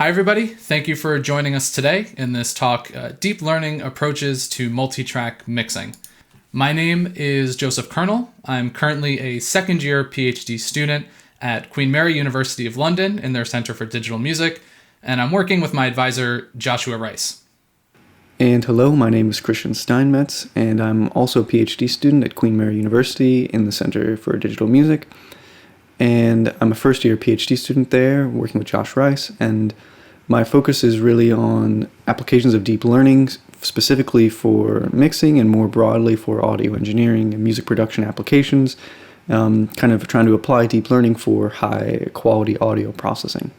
Hi, everybody. Thank you for joining us today in this talk, Deep Learning Approaches to Multitrack Mixing. My name is Joseph Colonel. I'm currently a second-year PhD student at Queen Mary University of London in their Center for Digital Music, and I'm working with my advisor, Joshua Rice. And hello, my name is Christian Steinmetz, and I'm also a PhD student at Queen Mary University in the Center for Digital Music. And I'm a first-year PhD student there, working with Josh Rice, and my focus is really on applications of deep learning, specifically for mixing and more broadly for audio engineering and music production applications, kind of trying to apply deep learning for high-quality audio processing.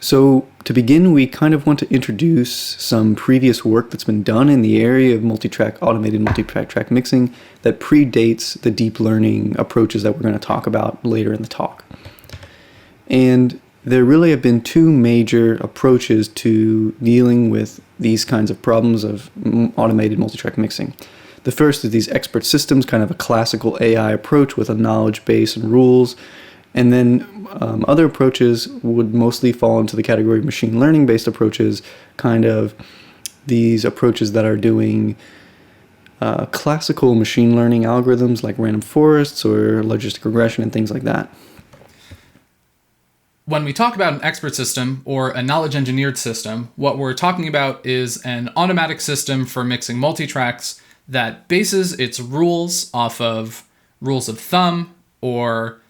So to begin, we kind of want to introduce some previous work that's been done in the area of automated multi-track mixing that predates the deep learning approaches that we're going to talk about later in the talk. And there really have been two major approaches to dealing with these kinds of problems of automated multi-track mixing. The first is these expert systems, kind of a classical AI approach with a knowledge base and rules. And then other approaches would mostly fall into the category of machine learning based approaches, kind of these approaches that are doing classical machine learning algorithms like random forests or logistic regression and things like that. When we talk about an expert system or a knowledge engineered system, what we're talking about is an automatic system for mixing multitracks that bases its rules off of rules of thumb or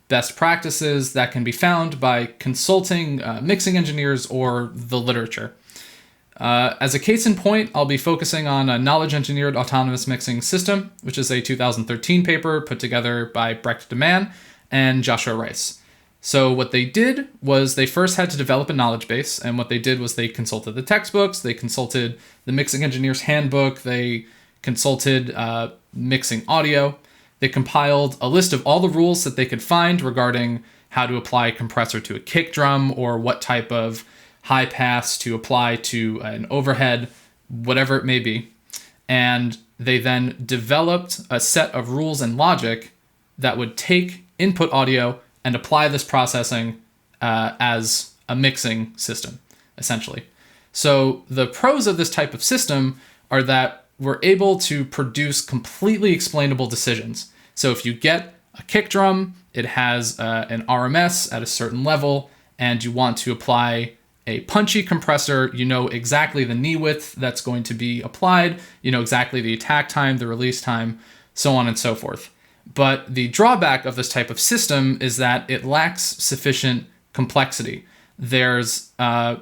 best practices that can be found by consulting mixing engineers or the literature. As a case in point, I'll be focusing on a knowledge-engineered autonomous mixing system, which is a 2013 paper put together by Brecht de Man and Joshua Rice. So what they did was they first had to develop a knowledge base, and what they did was they consulted the textbooks, they consulted the mixing engineer's handbook, they consulted mixing audio. They compiled a list of all the rules that they could find regarding how to apply a compressor to a kick drum or what type of high pass to apply to an overhead, whatever it may be. And they then developed a set of rules and logic that would take input audio and apply this processing as a mixing system, essentially. So the pros of this type of system are that we're able to produce completely explainable decisions. So if you get a kick drum, it has an RMS at a certain level, and you want to apply a punchy compressor, you know exactly the knee width that's going to be applied, you know exactly the attack time, the release time, so on and so forth. But the drawback of this type of system is that it lacks sufficient complexity. There's a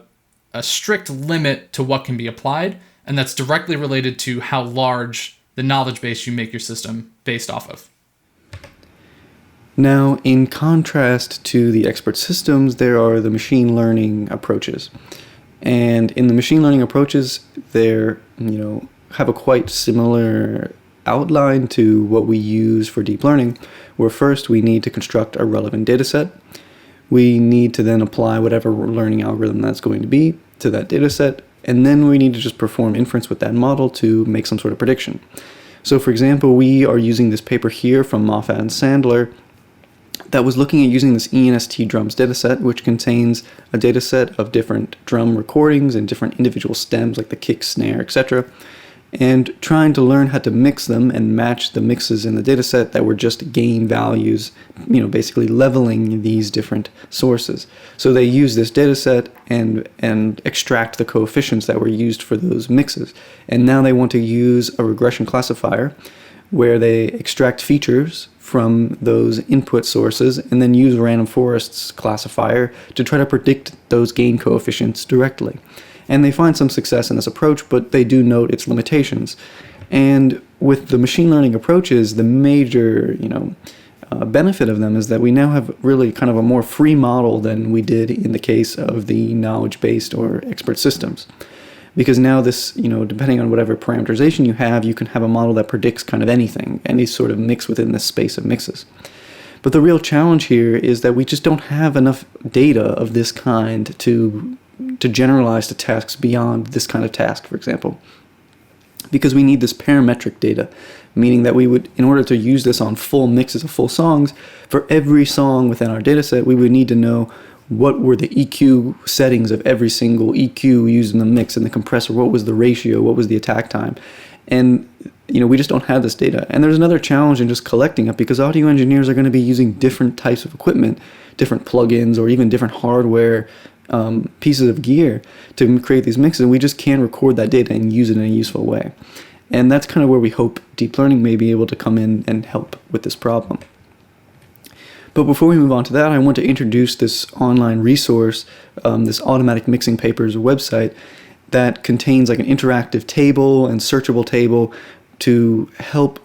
strict limit to what can be applied, and that's directly related to how large the knowledge base you make your system based off of. Now, in contrast to the expert systems, there are the machine learning approaches. And in the machine learning approaches, they're, have a quite similar outline to what we use for deep learning, where first we need to construct a relevant data set. We need to then apply whatever learning algorithm that's going to be to that data set, and then we need to just perform inference with that model to make some sort of prediction. So for example, we are using this paper here from Moffat and Sandler that was looking at using this ENST drums dataset, which contains a dataset of different drum recordings and different individual stems like the kick, snare, etc., and trying to learn how to mix them and match the mixes in the dataset that were just gain values, basically leveling these different sources. So they use this dataset and extract the coefficients that were used for those mixes. And now they want to use a regression classifier where they extract features from those input sources and then use random forests classifier to try to predict those gain coefficients directly. And they find some success in this approach, but they do note its limitations. And with the machine learning approaches, the major, benefit of them is that we now have really kind of a more free model than we did in the case of the knowledge-based or expert systems. Because now this, depending on whatever parameterization you can have a model that predicts kind of anything, any sort of mix within this space of mixes. But the real challenge here is that we just don't have enough data of this kind to generalize to tasks beyond this kind of task, for example. Because we need this parametric data, meaning that we would, in order to use this on full mixes of full songs, for every song within our dataset, we would need to know what were the EQ settings of every single EQ used in the mix and the compressor, what was the ratio, what was the attack time. And we just don't have this data. And there's another challenge in just collecting it, because audio engineers are going to be using different types of equipment, different plugins, or even different hardware pieces of gear to create these mixes. And we just can't record that data and use it in a useful way. And that's kind of where we hope deep learning may be able to come in and help with this problem. But before we move on to that, I want to introduce this online resource, this Automatic Mixing Papers website that contains like an interactive table and searchable table to help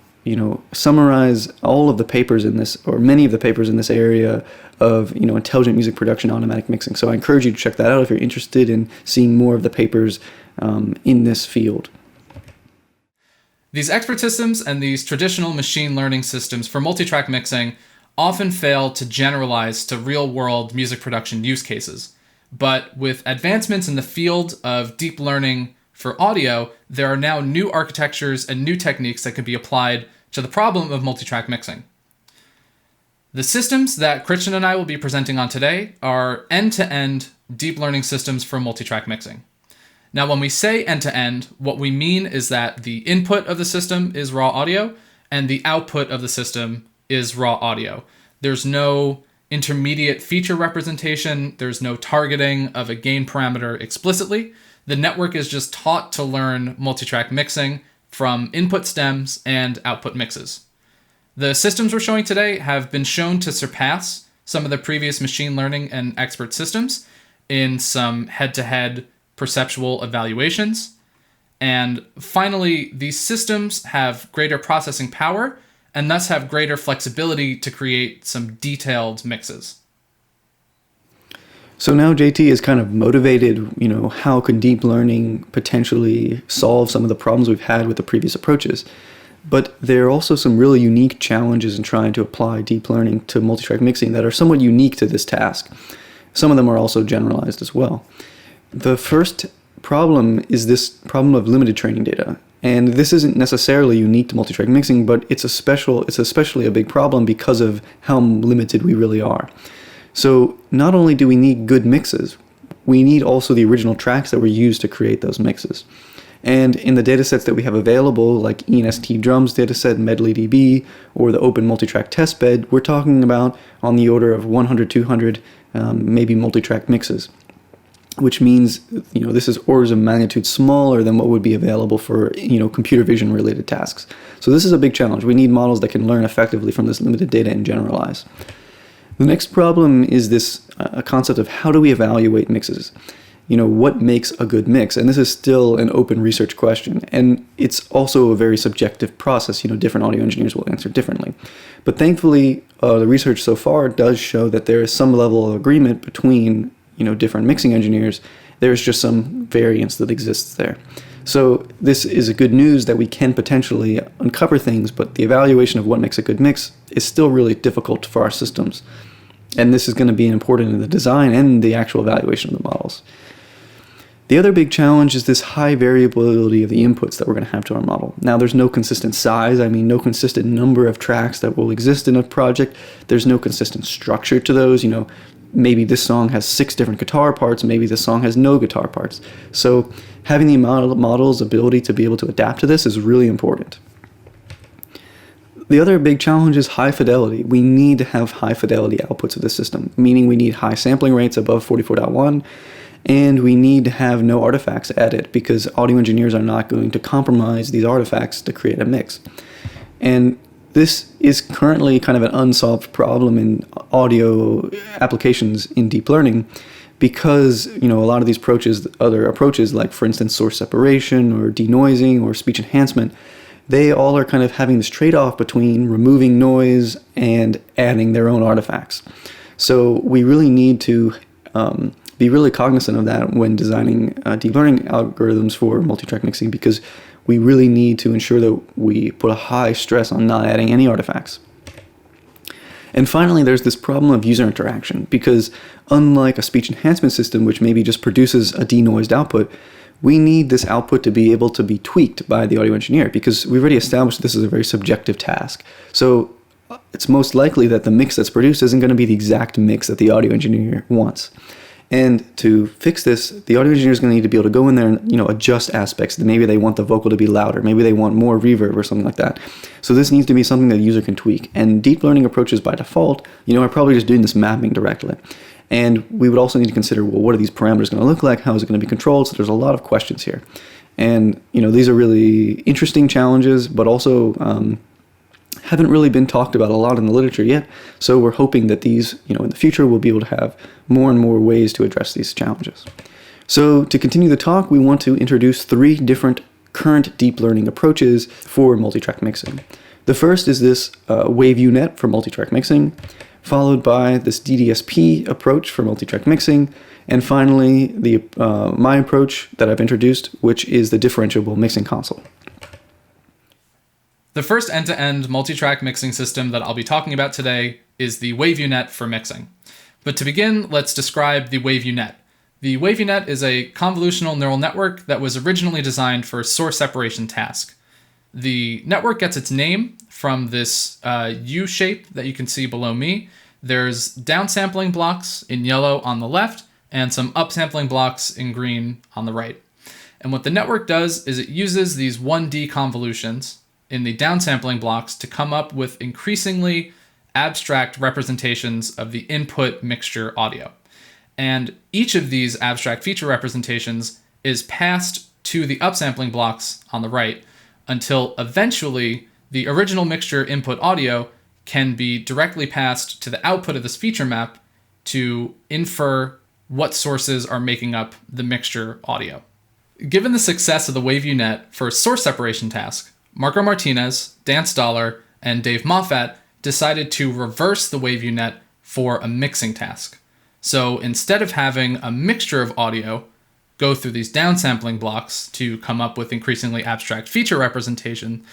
summarize all of the papers in this, or many of the papers in this area of intelligent music production, automatic mixing. So I encourage you to check that out if you're interested in seeing more of the papers in this field. These expert systems and these traditional machine learning systems for multitrack mixing often fail to generalize to real-world music production use cases. But with advancements in the field of deep learning for audio, there are now new architectures and new techniques that can be applied to the problem of multitrack mixing. The systems that Christian and I will be presenting on today are end-to-end deep learning systems for multitrack mixing. Now, when we say end-to-end, what we mean is that the input of the system is raw audio and the output of the system is raw audio. There's no intermediate feature representation. There's no targeting of a gain parameter explicitly. The network is just taught to learn multitrack mixing from input stems and output mixes. The systems we're showing today have been shown to surpass some of the previous machine learning and expert systems in some head-to-head perceptual evaluations. And finally, these systems have greater processing power and thus have greater flexibility to create some detailed mixes. So now JT is kind of motivated, how can deep learning potentially solve some of the problems we've had with the previous approaches? But there are also some really unique challenges in trying to apply deep learning to multitrack mixing that are somewhat unique to this task. Some of them are also generalized as well. The first problem is this problem of limited training data. And this isn't necessarily unique to multitrack mixing, but it's especially a big problem because of how limited we really are. So not only do we need good mixes, we need also the original tracks that were used to create those mixes. And in the datasets that we have available, like ENST Drums dataset, MedleyDB, or the Open Multitrack Testbed, we're talking about on the order of 100, 200, maybe multitrack mixes, which means this is orders of magnitude smaller than what would be available for computer vision related tasks. So this is a big challenge. We need models that can learn effectively from this limited data and generalize. The next problem is this concept of how do we evaluate mixes? What makes a good mix? And this is still an open research question. And it's also a very subjective process. Different audio engineers will answer differently. But thankfully, the research so far does show that there is some level of agreement between different mixing engineers. There's just some variance that exists there. So this is a good news that we can potentially uncover things, but the evaluation of what makes a good mix is still really difficult for our systems. And this is going to be important in the design and the actual evaluation of the models. The other big challenge is this high variability of the inputs that we're going to have to our model. Now, there's no consistent size, no consistent number of tracks that will exist in a project. There's no consistent structure to those, maybe this song has 6 different guitar parts, maybe this song has no guitar parts. So having the model's ability to be able to adapt to this is really important. The other big challenge is high fidelity. We need to have high fidelity outputs of the system, meaning we need high sampling rates above 44.1, and we need to have no artifacts added because audio engineers are not going to compromise these artifacts to create a mix. And this is currently kind of an unsolved problem in audio applications in deep learning because, a lot of these other approaches like, for instance, source separation or denoising or speech enhancement, they all are kind of having this trade-off between removing noise and adding their own artifacts. So we really need to be really cognizant of that when designing deep learning algorithms for multitrack mixing because we really need to ensure that we put a high stress on not adding any artifacts. And finally, there's this problem of user interaction because unlike a speech enhancement system, which maybe just produces a denoised output, we need this output to be able to be tweaked by the audio engineer because we've already established this is a very subjective task. So it's most likely that the mix that's produced isn't going to be the exact mix that the audio engineer wants. And to fix this, the audio engineer is going to need to be able to go in there and, adjust aspects. Maybe they want the vocal to be louder. Maybe they want more reverb or something like that. So this needs to be something that the user can tweak. And deep learning approaches by default, are probably just doing this mapping directly. And we would also need to consider, well, what are these parameters going to look like? How is it going to be controlled? So there's a lot of questions here. And, these are really interesting challenges, but also haven't really been talked about a lot in the literature yet. So we're hoping that these, in the future, we'll be able to have more and more ways to address these challenges. So to continue the talk, we want to introduce 3 different current deep learning approaches for multitrack mixing. The first is this WaveUNet for multitrack mixing, followed by this DDSP approach for multitrack mixing, and finally my approach that I've introduced, which is the differentiable mixing console. The first end-to-end multitrack mixing system that I'll be talking about today is the WaveUNet for mixing. But to begin, let's describe the WaveUNet. The WaveUNet is a convolutional neural network that was originally designed for a source separation task. The network gets its name from this U shape that you can see below me. There's downsampling blocks in yellow on the left and some upsampling blocks in green on the right. And what the network does is it uses these 1D convolutions in the downsampling blocks to come up with increasingly abstract representations of the input mixture audio. And each of these abstract feature representations is passed to the upsampling blocks on the right until eventually the original mixture input audio can be directly passed to the output of this feature map to infer what sources are making up the mixture audio. Given the success of the WaveUNet for a source separation task, Marco Martinez, Dan Stoller, and Dave Moffat decided to reverse the WaveUNet for a mixing task. So instead of having a mixture of audio go through these downsampling blocks to come up with increasingly abstract feature representation,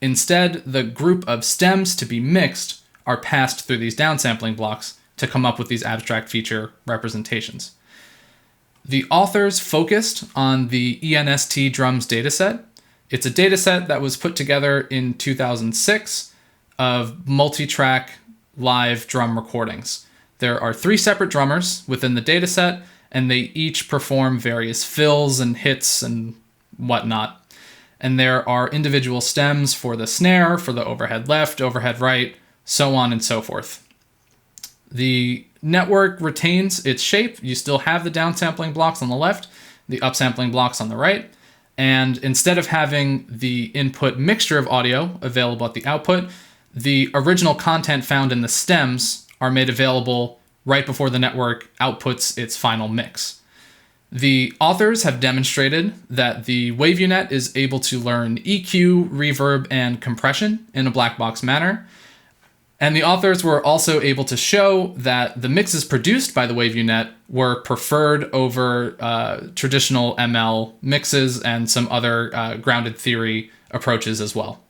instead the group of stems to be mixed are passed through these downsampling blocks to come up with these abstract feature representations. The authors focused on the ENST drums dataset. It's a dataset that was put together in 2006 of multi-track live drum recordings. There are 3 separate drummers within the dataset, and they each perform various fills and hits and whatnot. And there are individual stems for the snare, for the overhead left, overhead right, so on and so forth. The network retains its shape. You still have the downsampling blocks on the left, the upsampling blocks on the right. And instead of having the input mixture of audio available at the output, the original content found in the stems are made available right before the network outputs its final mix. The authors have demonstrated that the WaveUNet is able to learn EQ, reverb, and compression in a black box manner. And the authors were also able to show that the mixes produced by the WaveUNet were preferred over traditional ML mixes and some other grounded theory approaches as well.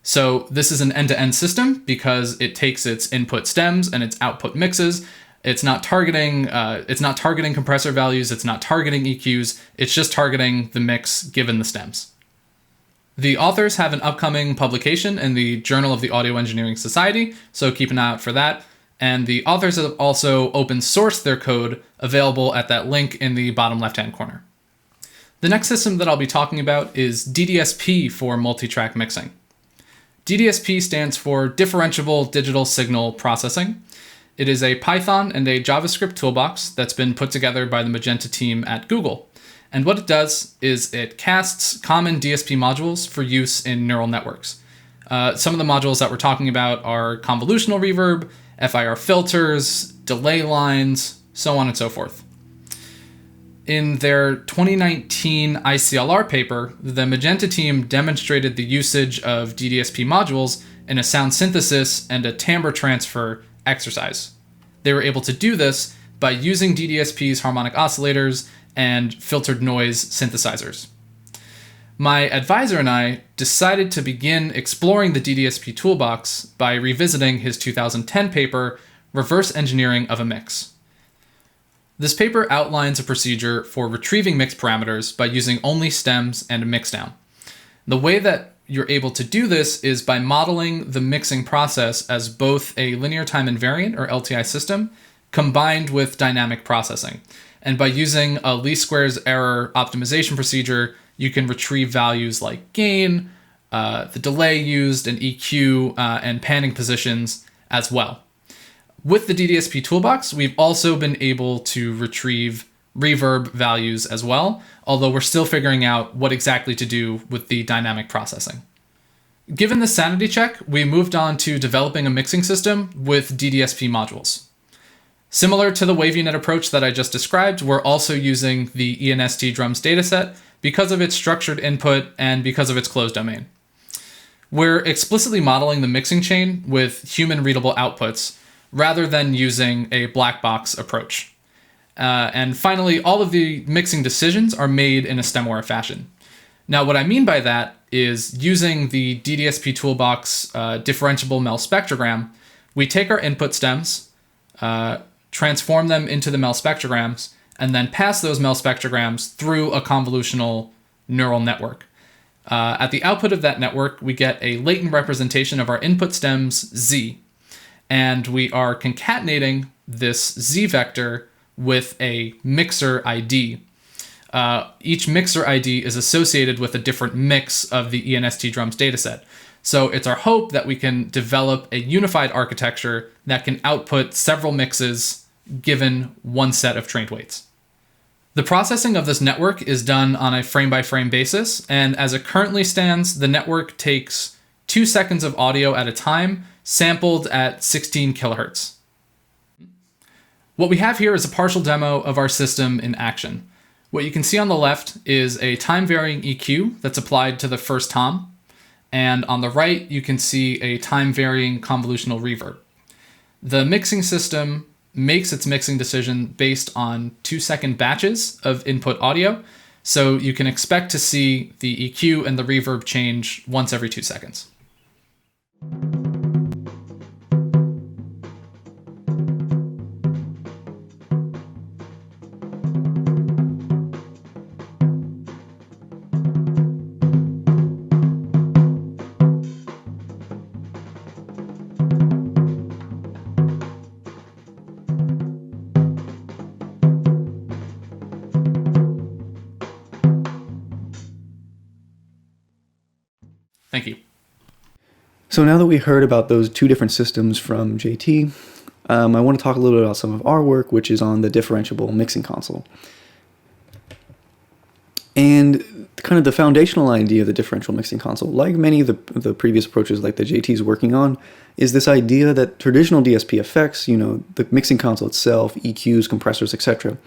So this is an end-to-end system because it takes its input stems and its output mixes. It's not targeting compressor values. It's not targeting EQs. It's just targeting the mix given the stems. The authors have an upcoming publication in the Journal of the Audio Engineering Society, so keep an eye out for that. And the authors have also open sourced their code available at that link in the bottom left-hand corner. The next system that I'll be talking about is DDSP for multi-track mixing. DDSP stands for Differentiable Digital Signal Processing. It is a Python and a JavaScript toolbox that's been put together by the Magenta team at Google. And what it does is it casts common DSP modules for use in neural networks. Some of the modules that we're talking about are convolutional reverb, FIR filters, delay lines, so on and so forth. In their 2019 ICLR paper, the Magenta team demonstrated the usage of DDSP modules in a sound synthesis and a timbre transfer exercise. They were able to do this by using DDSP's harmonic oscillators and filtered noise synthesizers. My advisor and I decided to begin exploring the DDSP toolbox by revisiting his 2010 paper, Reverse Engineering of a Mix. This paper outlines a procedure for retrieving mix parameters by using only stems and a mixdown. The way that you're able to do this is by modeling the mixing process as both a linear time invariant, or LTI system, combined with dynamic processing. And by using a least squares error optimization procedure, you can retrieve values like gain, the delay used, and EQ, and panning positions as well. With the DDSP toolbox, we've also been able to retrieve reverb values as well, although we're still figuring out what exactly to do with the dynamic processing. Given the sanity check, we moved on to developing a mixing system with DDSP modules. Similar to the WaveUnit approach that I just described, we're also using the ENST drums dataset because of its structured input and because of its closed domain. We're explicitly modeling the mixing chain with human-readable outputs rather than using a black box approach. And finally, all of the mixing decisions are made in a stemware fashion. Now, what I mean by that is using the DDSP toolbox differentiable MEL spectrogram, we take our input stems, transform them into the MEL spectrograms, and then pass those MEL spectrograms through a convolutional neural network. At the output of that network, we get a latent representation of our input stems Z, and we are concatenating this Z vector with a mixer ID. Each mixer ID is associated with a different mix of the ENST drums dataset. So it's our hope that we can develop a unified architecture that can output several mixes given one set of trained weights. The processing of this network is done on a frame-by-frame basis, and as it currently stands, the network takes 2 seconds of audio at a time, sampled at 16 kilohertz. What we have here is a partial demo of our system in action. What you can see on the left is a time-varying EQ that's applied to the first tom, and on the right you can see a time-varying convolutional reverb. The mixing system makes its mixing decision based on 2-second batches of input audio, so you can expect to see the EQ and the reverb change once every 2 seconds. Thank you. So now that we heard about those two different systems from JT, I want to talk a little bit about some of our work, which is on the differentiable mixing console. And kind of the foundational idea of the differential mixing console, like many of the previous approaches like the JT is working on, is this idea that traditional DSP effects, the mixing console itself, EQs, compressors, etc.,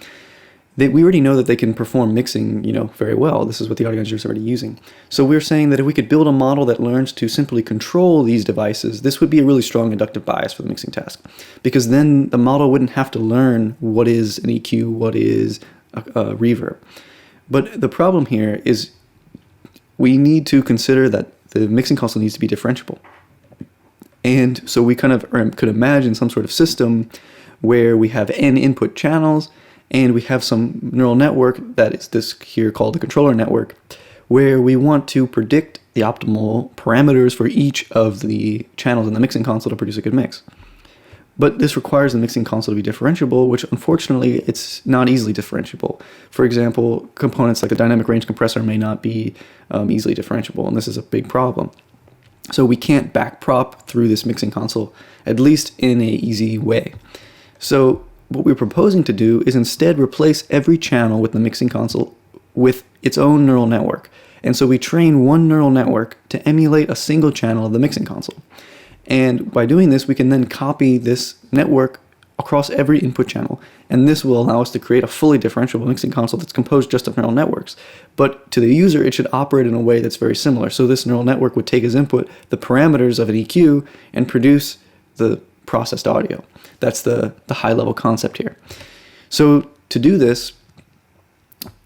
we already know that they can perform mixing, very well. This is what the audio engineer is already using. So we're saying that if we could build a model that learns to simply control these devices, this would be a really strong inductive bias for the mixing task. Because then the model wouldn't have to learn what is an EQ, what is a reverb. But the problem here is we need to consider that the mixing console needs to be differentiable. And so we kind of could imagine some sort of system where we have n input channels, and we have some neural network that is this here called the controller network, where we want to predict the optimal parameters for each of the channels in the mixing console to produce a good mix. But this requires the mixing console to be differentiable, which unfortunately it's not easily differentiable. For example, components like the dynamic range compressor may not be easily differentiable, and this is a big problem. So we can't backprop through this mixing console, at least in an easy way. So what we're proposing to do is instead replace every channel with the mixing console with its own neural network. And so we train one neural network to emulate a single channel of the mixing console. And by doing this, we can then copy this network across every input channel. And this will allow us to create a fully differentiable mixing console that's composed just of neural networks. But to the user, it should operate in a way that's very similar. So this neural network would take as input the parameters of an EQ and produce the processed audio. That's the high-level concept here. So to do this,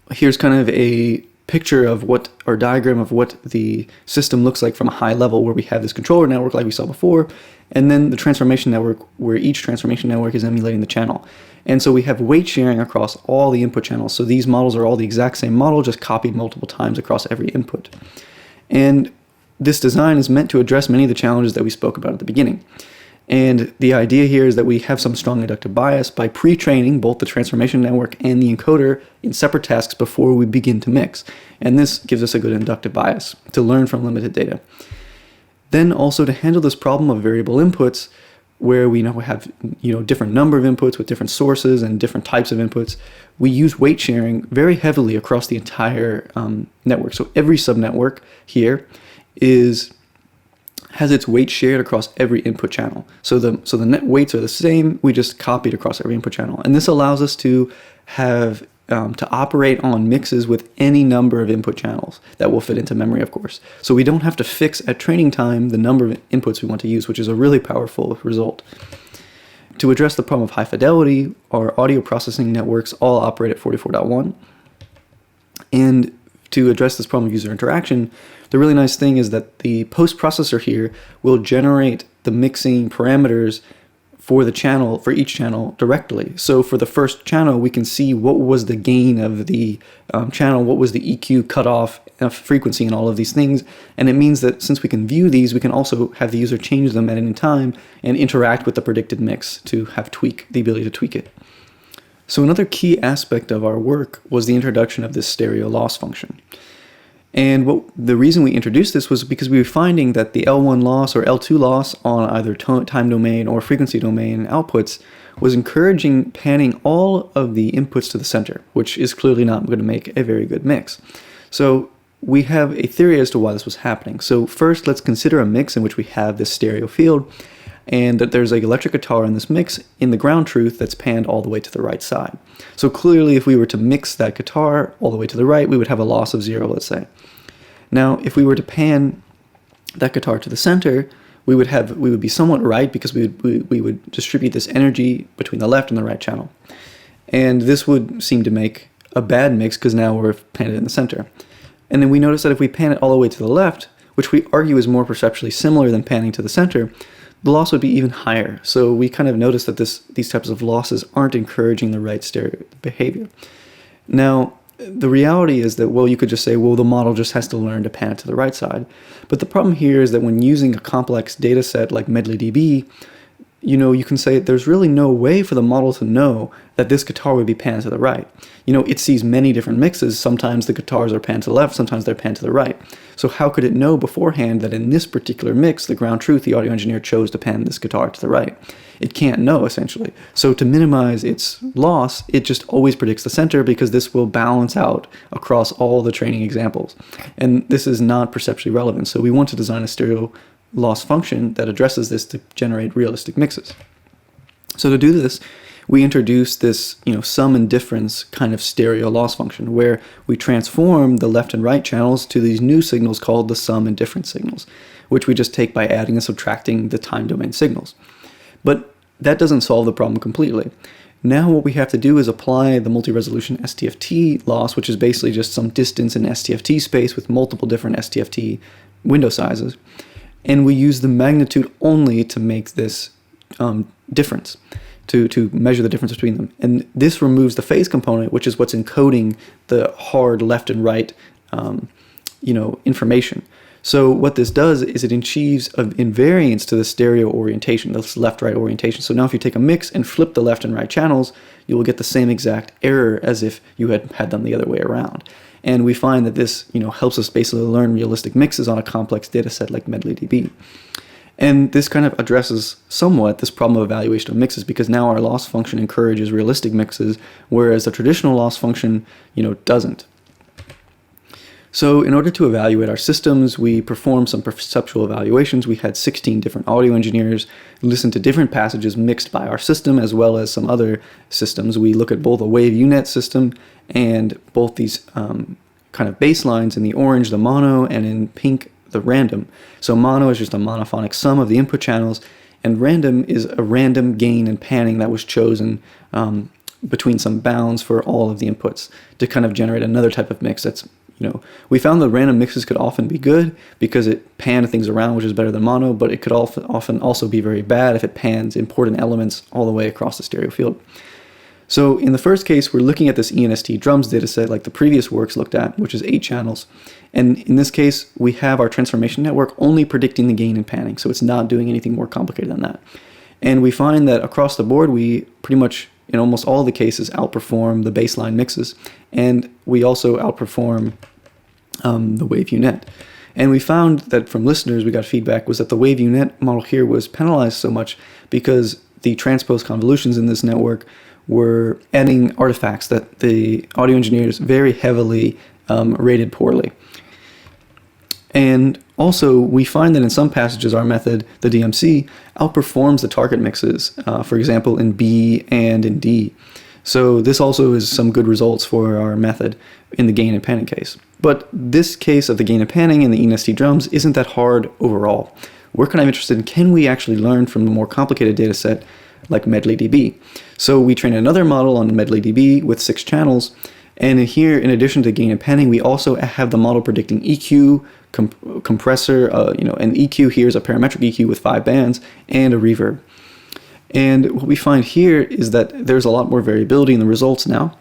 here's kind of a picture of what, or diagram of what the system looks like from a high level, where we have this controller network like we saw before, and then the transformation network, where each transformation network is emulating the channel. And so we have weight sharing across all the input channels. So these models are all the exact same model, just copied multiple times across every input. And this design is meant to address many of the challenges that we spoke about at the beginning. And the idea here is that we have some strong inductive bias by pre-training both the transformation network and the encoder in separate tasks before we begin to mix. And this gives us a good inductive bias to learn from limited data. Then also to handle this problem of variable inputs, where we now have different number of inputs with different sources and different types of inputs, we use weight sharing very heavily across the entire network. So every subnetwork here has its weight shared across every input channel. So the net weights are the same, we just copied across every input channel. And this allows us to have to operate on mixes with any number of input channels that will fit into memory, of course. So we don't have to fix at training time the number of inputs we want to use, which is a really powerful result. To address the problem of high fidelity, our audio processing networks all operate at 44.1. And to address this problem of user interaction, the really nice thing is that the post-processor here will generate the mixing parameters for each channel directly. So for the first channel, we can see what was the gain of the channel, what was the EQ cutoff frequency, and all of these things. And it means that since we can view these, we can also have the user change them at any time and interact with the predicted mix to have the ability to tweak it. So another key aspect of our work was the introduction of this stereo loss function. And the reason we introduced this was because we were finding that the L1 loss or L2 loss on either time domain or frequency domain outputs was encouraging panning all of the inputs to the center, which is clearly not going to make a very good mix. So we have a theory as to why this was happening. So first, let's consider a mix in which we have this stereo field, and that there's an electric guitar in this mix in the ground truth that's panned all the way to the right side. So clearly, if we were to mix that guitar all the way to the right, we would have a loss of 0, let's say. Now, if we were to pan that guitar to the center, we would be somewhat right, because we would distribute this energy between the left and the right channel. And this would seem to make a bad mix, because now we're panned in the center. And then we notice that if we pan it all the way to the left, which we argue is more perceptually similar than panning to the center, the loss would be even higher. So we kind of notice that these types of losses aren't encouraging the right stereo behavior. Now, the reality is that, well, you could just say, well, the model just has to learn to pan it to the right side. But the problem here is that when using a complex data set like MedleyDB, you can say there's really no way for the model to know that this guitar would be panned to the right. It sees many different mixes. Sometimes the guitars are panned to the left, sometimes they're panned to the right. So how could it know beforehand that in this particular mix, the ground truth, the audio engineer chose to pan this guitar to the right? It can't know, essentially. So to minimize its loss, it just always predicts the center, because this will balance out across all the training examples. And this is not perceptually relevant. So we want to design a stereo loss function that addresses this to generate realistic mixes. So to do this, we introduce this, sum and difference kind of stereo loss function, where we transform the left and right channels to these new signals called the sum and difference signals, which we just take by adding and subtracting the time domain signals. But that doesn't solve the problem completely. Now what we have to do is apply the multi-resolution STFT loss, which is basically just some distance in STFT space with multiple different STFT window sizes. And we use the magnitude only to make this difference, to measure the difference between them. And this removes the phase component, which is what's encoding the hard left and right information. So what this does is it achieves an invariance to the stereo orientation, this left-right orientation. So now if you take a mix and flip the left and right channels, you will get the same exact error as if you had them the other way around. And we find that this, helps us basically learn realistic mixes on a complex data set like MedleyDB. And this kind of addresses somewhat this problem of evaluation of mixes, because now our loss function encourages realistic mixes, whereas the traditional loss function, doesn't. So in order to evaluate our systems, we performed some perceptual evaluations. We had 16 different audio engineers listen to different passages mixed by our system, as well as some other systems. We look at both a wave UNet system and both these kind of baselines, in the orange, the mono, and in pink, the random. So mono is just a monophonic sum of the input channels, and random is a random gain and panning that was chosen between some bounds for all of the inputs to kind of generate another type of mix that's, we found that random mixes could often be good because it panned things around, which is better than mono, but it could often also be very bad if it pans important elements all the way across the stereo field. So in the first case, we're looking at this ENST drums dataset like the previous works looked at, which is 8 channels. And in this case, we have our transformation network only predicting the gain and panning, so it's not doing anything more complicated than that. And we find that across the board, we pretty much, in almost all the cases, outperform the baseline mixes. And we also outperform the WaveUNet. And we found that from listeners, we got feedback was that the WaveUNet model here was penalized so much because the transpose convolutions in this network were adding artifacts that the audio engineers very heavily rated poorly. And also, we find that in some passages, our method, the DMC, outperforms the target mixes, for example, in B and in D. So this also is some good results for our method in the gain and panning case. But this case of the gain and panning and the ENST drums isn't that hard overall. We're kind of interested in, can we actually learn from a more complicated data set like MedleyDB? So we trained another model on MedleyDB with 6 channels. And here, in addition to gain and panning, we also have the model predicting EQ, compressor, and EQ here is a parametric EQ with 5 bands and a reverb. And what we find here is that there's a lot more variability in the results now,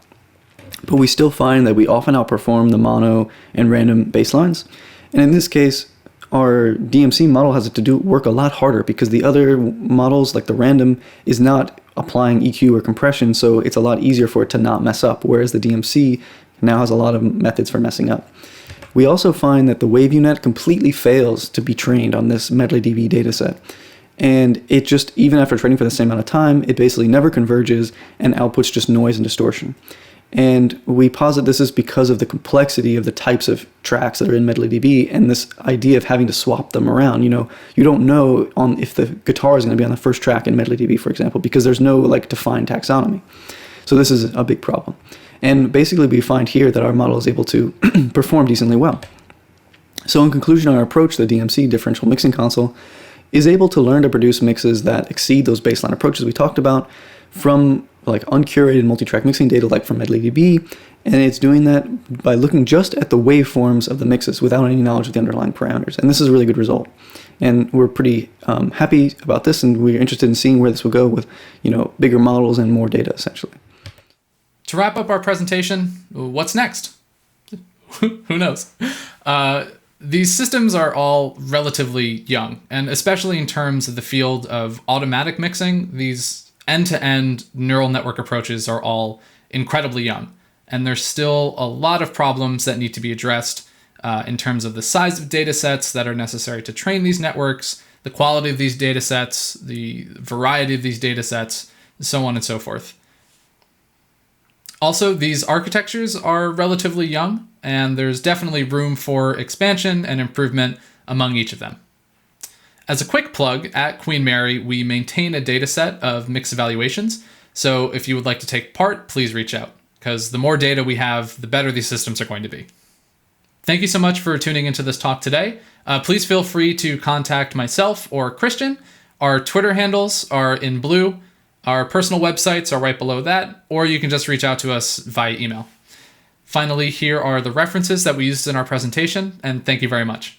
but we still find that we often outperform the mono and random baselines. And in this case, our DMC model has to work a lot harder because the other models, like the random, is not applying EQ or compression, so it's a lot easier for it to not mess up, whereas the DMC now has a lot of methods for messing up. We also find that the WaveUNet completely fails to be trained on this MedleyDB dataset. And it just, even after training for the same amount of time, it basically never converges and outputs just noise and distortion. And we posit this is because of the complexity of the types of tracks that are in MedleyDB and this idea of having to swap them around. You don't know if the guitar is going to be on the first track in MedleyDB, for example, because there's no defined taxonomy. So this is a big problem. And basically we find here that our model is able to perform decently well. So in conclusion, our approach, the DMC, differential mixing console, is able to learn to produce mixes that exceed those baseline approaches we talked about from uncurated multitrack mixing data like from MedleyDB, and it's doing that by looking just at the waveforms of the mixes without any knowledge of the underlying parameters. And this is a really good result. And we're pretty happy about this, and we're interested in seeing where this will go with bigger models and more data, essentially. To wrap up our presentation, what's next? Who knows? These systems are all relatively young, and especially in terms of the field of automatic mixing, these end-to-end neural network approaches are all incredibly young. And there's still a lot of problems that need to be addressed in terms of the size of data sets that are necessary to train these networks, the quality of these data sets, the variety of these data sets, so on and so forth. Also, these architectures are relatively young, and there's definitely room for expansion and improvement among each of them. As a quick plug, at Queen Mary, we maintain a data set of mix evaluations, so if you would like to take part, please reach out, because the more data we have, the better these systems are going to be. Thank you so much for tuning into this talk today. Please feel free to contact myself or Christian. Our Twitter handles are in blue. Our personal websites are right below that, or you can just reach out to us via email. Finally, here are the references that we used in our presentation, and thank you very much.